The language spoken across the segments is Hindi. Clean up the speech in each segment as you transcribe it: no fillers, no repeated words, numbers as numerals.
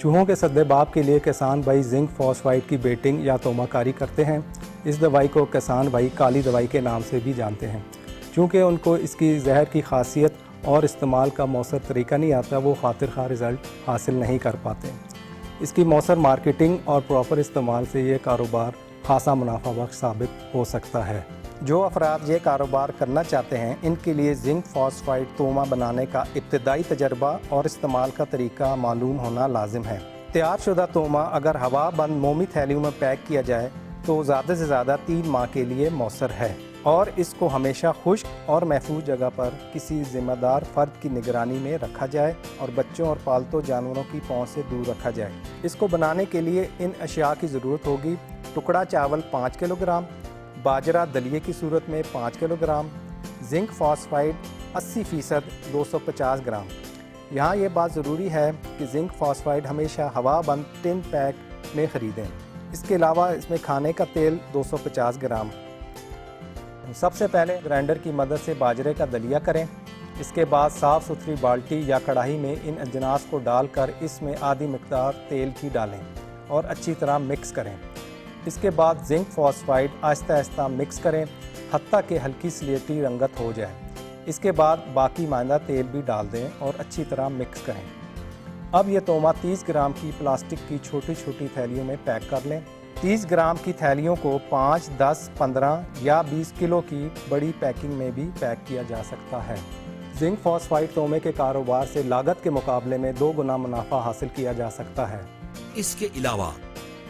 चूहों के सद्देबाब के लिए किसान भाई जिंक फॉस्फाइड की बेटिंग या तोमाकारी करते हैं। इस दवाई को किसान भाई काली दवाई के नाम से भी जानते हैं। चूँकि उनको इसकी जहर की खासियत और इस्तेमाल का मौसर तरीका नहीं आता, वो खातिर खा रिज़ल्ट हासिल नहीं कर पाते। इसकी मौसर मार्केटिंग और प्रॉपर इस्तेमाल से ये कारोबार खासा मुनाफा बख्श साबित हो सकता है। जो अफराद ये कारोबार करना चाहते हैं, इनके लिए जिंक फॉस्फाइड तोमा बनाने का इब्तदाई तजर्बा और इस्तेमाल का तरीका मालूम होना लाजिम है। तैयारशुदा तोमा अगर हवा बंद मोमी थैलियों में पैक किया जाए तो ज़्यादा से ज़्यादा 3 माह के लिए मौसर है और इसको हमेशा खुश्क और महफूज जगह पर किसी ज़िम्मेदार फ़र्द की निगरानी में रखा जाए और बच्चों और पालतू जानवरों की पहुंच से दूर रखा जाए। इसको बनाने के लिए इन अशिया की ज़रूरत होगी: टुकड़ा चावल 5 किलोग्राम, बाजरा दलिए की सूरत में 5 किलोग्राम, जिंक फॉस्फाइड 80% 250 ग्राम। यहाँ ये बात ज़रूरी है कि जिंक फॉस्फाइड हमेशा हवा बंद टिन पैक में ख़रीदें। इसके अलावा इसमें खाने का तेल 250 ग्राम। सबसे पहले ग्राइंडर की मदद से बाजरे का दलिया करें। इसके बाद साफ़ सुथरी बाल्टी या कढ़ाई में इन अजनास को डालकर इसमें आधी मिकदार तेल की डालें और अच्छी तरह मिक्स करें। इसके बाद zinc phosphide Aahista Aahista mix करें हत्ता कि हल्की स्लेटी रंगत हो जाए। इसके बाद बाकी मायदा तेल भी डाल दें और अच्छी तरह मिक्स करें। अब ये तोमा 30 ग्राम की प्लास्टिक की छोटी छोटी थैलियों में पैक कर लें। 30 ग्राम की थैलियों को 5, 10, 15 या 20 किलो की बड़ी पैकिंग में भी पैक किया जा सकता है। जिंक फॉस्फाइड तोमे के कारोबार से लागत के मुकाबले में 2 गुना मुनाफा हासिल किया जा सकता है। इसके अलावा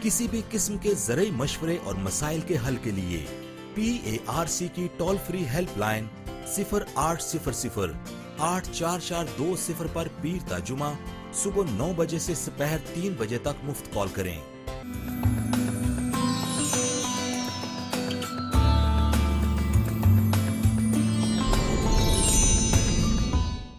किसी भी किस्म के ज़रूरी मशवरे और मसाइल के हल के लिए PARC की टोल फ्री हेल्पलाइन 0800 84420 पर पीर ता जुमा सुबह 9 बजे से दोपहर 3 बजे तक मुफ्त कॉल करें।